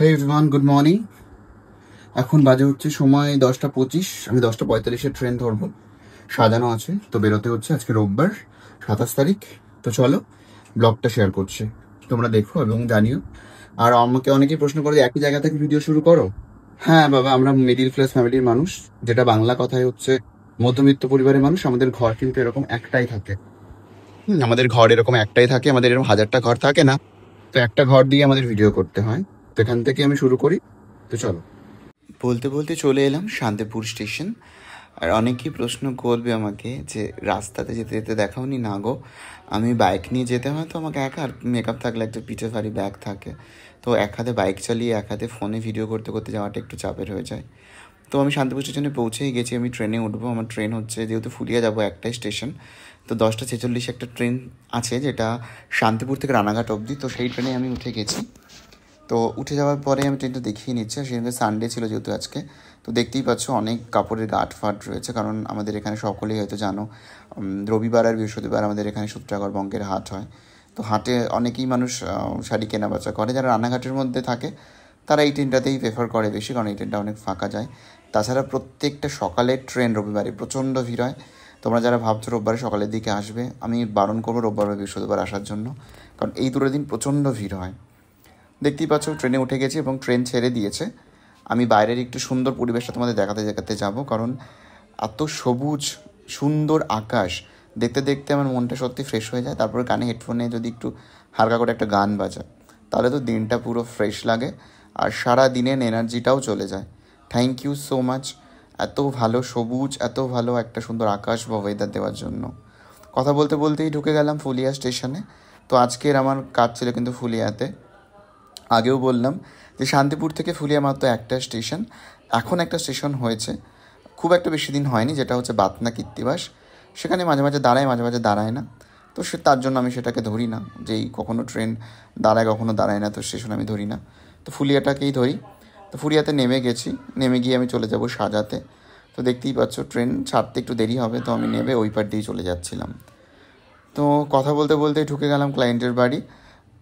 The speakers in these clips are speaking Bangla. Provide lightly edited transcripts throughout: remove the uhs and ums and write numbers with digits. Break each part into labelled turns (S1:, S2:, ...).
S1: হে এভরিওয়ান, গুড মর্নিং। এখন বাজে হচ্ছে সময় 10টা 25। আমি 10টা 45-এ ট্রেন ধরবো, সাজানো আছে। তো বেরোতে হচ্ছে আজকে রোববার 27 তারিখ। তো চলো ব্লগটা শেয়ার করছি, তোমরা দেখো এবং জানিও। আর আমাকে অনেকেই প্রশ্ন করে যে একই জায়গা থেকে ভিডিও শুরু করো। হ্যাঁ বাবা, আমরা মিডিল ক্লাস ফ্যামিলির মানুষ, যেটা বাংলা কথায় হচ্ছে মধ্যবিত্ত পরিবারের মানুষ। আমাদের ঘর কিন্তু এরকম একটাই থাকে। আমাদের ঘর এরকম একটাই থাকে, আমাদের এরকম হাজারটা ঘর থাকে না। তো একটা ঘর দিয়ে আমাদের ভিডিও করতে হয়। তো এখান থেকে আমি শুরু করি। তো চলো। বলতে বলতে চলে এলাম শান্তিপুর স্টেশন। আর অনেকেই প্রশ্ন করবে আমাকে যে রাস্তাতে যেতে যেতে দেখাওনি। না গো, আমি বাইক নিয়ে যেতে হয়, তো আমাকে একা, আর মেকআপ থাকলে একটা পিঠে ভারী ব্যাগ থাকে, তো এক হাতে বাইক চালিয়ে এক হাতে ফোনে ভিডিও করতে করতে যাওয়াটা একটু চাপের হয়ে যায়। তো আমি শান্তিপুর স্টেশনে পৌঁছেই গেছি। আমি ট্রেনে উঠবো। আমার ট্রেন হচ্ছে, যেহেতু ফুলিয়া যাবো একটাই স্টেশন, তো 10টা 46 একটা ট্রেন আছে যেটা শান্তিপুর থেকে রানাঘাট অবধি। তো সেই ট্রেনে আমি উঠে গেছি। তো উঠে যাওয়ার পরে আমি ট্রেনটা দেখিয়ে নিচ্ছি। আর সেখানে সানডে ছিল যেহেতু আজকে, তো দেখতেই পাচ্ছ অনেক কাপড়ের গাঁট ফাট রয়েছে, কারণ আমাদের এখানে সকলেই হয়তো জানো রবিবার আর বৃহস্পতিবার আমাদের এখানে সূত্রাগড় বঙ্গের হাট হয়। তো হাটে অনেকেই মানুষ শাড়ি কেনা বেচা করে। যারা রানাঘাটের মধ্যে থাকে তারা এই ট্রেনটাতেই প্রেফার করে বেশি, কারণ এই ট্রেনটা অনেক ফাঁকা যায়। তাছাড়া প্রত্যেকটা সকালের ট্রেন রবিবারে প্রচণ্ড ভিড় হয়। তোমরা যারা ভাবছো রোববারে সকালের দিকে আসবে, আমি বারণ করবো রোববার বা বৃহস্পতিবার আসার জন্য, কারণ এই দুটো দিন প্রচণ্ড ভিড় হয়। দেখতেই পাচ্ছ ট্রেনে উঠে গেছি এবং ট্রেন ছেড়ে দিয়েছে। আমি বাইরের একটু সুন্দর পরিবেশটা তোমাদের দেখাতে দেখাতে যাব, কারণ এত সবুজ সুন্দর আকাশ দেখতে দেখতে আমার মনটা সত্যি ফ্রেশ হয়ে যায়। তারপরে কানে হেডফোনে যদি একটু হালকা করে একটা গান বাজায়, তাহলে তো দিনটা পুরো ফ্রেশ লাগে আর সারা দিনের এনার্জিটাও চলে যায়। থ্যাংক ইউ সো মাচ এত ভালো সবুজ, এত ভালো একটা সুন্দর আকাশ বা ওয়েদার দেওয়ার জন্য। কথা বলতে বলতেই ঢুকে গেলাম ফুলিয়া স্টেশনে। তো আজকের আমার কাজ ছিল কিন্তু ফুলিয়াতে। আগেও বললাম যে শান্তিপুর থেকে ফুলিয়া মাত্র একটা স্টেশন। এখন একটা স্টেশন হয়েছে, খুব একটা বেশি দিন হয়নি, যেটা হচ্ছে বাতনা কীর্তিবাস। সেখানে মাঝে মাঝে দাঁড়ায়, মাঝে মাঝে দাঁড়ায় না। তো তার জন্য আমি সেটাকে ধরি না, যেই কখনো ট্রেন দাঁড়ায় কখনো দাঁড়ায় না, তো স্টেশন আমি ধরি না। তো ফুলিয়াটাকেই ধরি। তো ফুলিয়াতে নেমে গেছি। নেমে গিয়ে আমি চলে যাব সাজাতে। তো দেখতেই পাচ্ছ ট্রেন ছাড়তে একটু দেরি হবে, তো আমি নেমে ওই পার দিয়েই চলে যাচ্ছিলাম। তো কথা বলতে বলতে ঢুকে গেলাম ক্লায়েন্টের বাড়ি।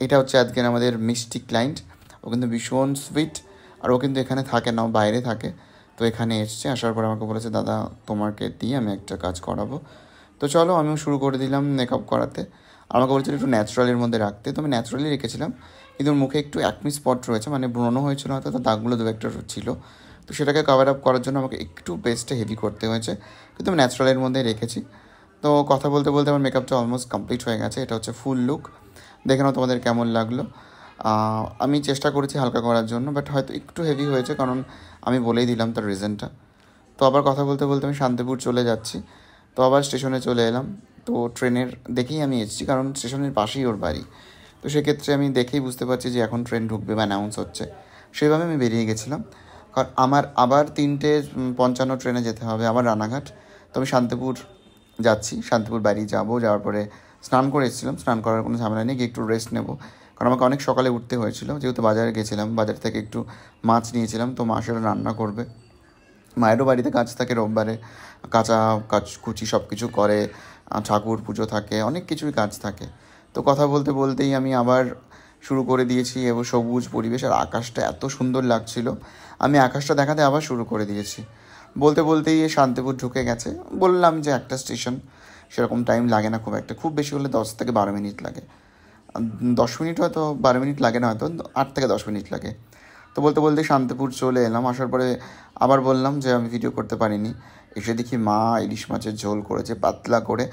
S1: এটা হচ্ছে আজকের আমাদের মিষ্টি ক্লায়েন্ট। ও কিন্তু ভীষণ সুইট, আর ও কিন্তু এখানে থাকে না, ও বাইরে থাকে। তো এখানে এসছে, আসার পর আমাকে বলেছে দাদা তোমাকে দিয়ে আমি একটা কাজ করাবো। তো চলো আমিও শুরু করে দিলাম মেকআপ করাতে। আমাকে বলেছিল একটু ন্যাচারালের মধ্যে রাখতে, তো আমি ন্যাচারালি রেখেছিলাম। কিন্তু ওর মুখে একটু অ্যাকনি স্পট রয়েছে, মানে ব্রণ হয়েছিল হয়তো, তো দাগগুলো দু একটা ছিল। তো সেটাকে কভার আপ করার জন্য আমাকে একটু পেস্টে হেভি করতে হয়েছে, কিন্তু আমি ন্যাচারালের মধ্যে রেখেছি। তো কথা বলতে বলতে আমার মেকআপটা অলমোস্ট কমপ্লিট হয়ে গেছে। এটা হচ্ছে ফুল লুক। দেখে নাও তোমাদের কেমন লাগলো। আমি চেষ্টা করেছি হালকা করার জন্য, বাট হয়তো একটু হেভি হয়েছে, কারণ আমি বলেই দিলাম তার রিজনটা। তো আবার কথা বলতে বলতে আমি শান্তিপুর চলে যাচ্ছি। তো আবার স্টেশনে চলে এলাম। তো ট্রেনের দেখেই আমি এসেছি, কারণ স্টেশনের পাশেই ওর বাড়ি। তো সেক্ষেত্রে আমি দেখেই বুঝতে পারছি যে এখন ট্রেন ঢুকবে বা অ্যানাউন্স হচ্ছে, সেভাবে আমি বেরিয়ে গেছিলাম। কারণ আমার আবার 3:55 ট্রেনে যেতে হবে আবার রানাঘাট। তো আমি শান্তিপুর যাচ্ছি, শান্তিপুর বাড়ি যাওয়ার পরে স্নান করে এসেছিলাম। স্নান করার কোনো ঝামেলা নেই, গিয়ে একটু রেস্ট নেবো, কারণ আমাকে অনেক সকালে উঠতে হয়েছিল, যেহেতু বাজারে গেছিলাম। বাজার থেকে একটু মাছ নিয়েছিলাম, তো মা সেটা রান্না করবে। মায়েরও বাড়িতে কাজ থাকে রোববারে, কাজ কুচি সব কিছু করে, ঠাকুর পুজো থাকে, অনেক কিছুই কাজ থাকে। তো কথা বলতে বলতেই আমি আবার শুরু করে দিয়েছি, এবং সবুজ পরিবেশ আর আকাশটা এত সুন্দর লাগছিল, আমি আকাশটা দেখাতে আবার শুরু করে দিয়েছি। বলতে বলতেই শান্তিপুর ঢুকে গেছে। বললাম যে একটা স্টেশন, সেরকম টাইম লাগে না খুব একটা, খুব বেশি হলে 10 থেকে 12 মিনিট লাগে। 10 মিনিট হয়তো, 12 মিনিট লাগে না, হয়তো 8 থেকে 10 মিনিট লাগে। তো বলতে বলতে শান্তিপুর চলে এলাম। আসার পরে আবার বললাম যে আমি ভিডিও করতে পারিনি। এসে দেখি মা ইলিশ মাছের ঝোল করেছে পাতলা করে,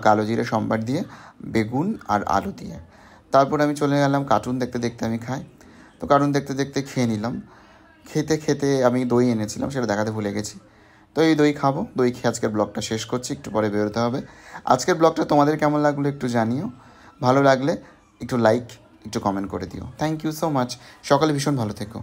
S1: কালো জিরে সম্বার দিয়ে, বেগুন আর আলু দিয়ে। তারপর আমি চলে গেলাম কার্টুন দেখতে দেখতে আমি খাই। তো কার্টুন দেখতে দেখতে খেয়ে নিলাম। খেতে খেতে আমি দই এনেছিলাম, সেটা দেখাতে ভুলে গেছি। তো এই দই খাবো, দই খেয়ে আজকের ব্লগটা শেষ করছি, একটু পরে বেরোতে হবে। আজকের ব্লগটা তোমাদের কেমন লাগলো একটু জানিও। ভালো লাগলে একটু লাইক, একটু কমেন্ট করে দিও। Thank you so much. সকালে ভীষণ ভালো থেকো।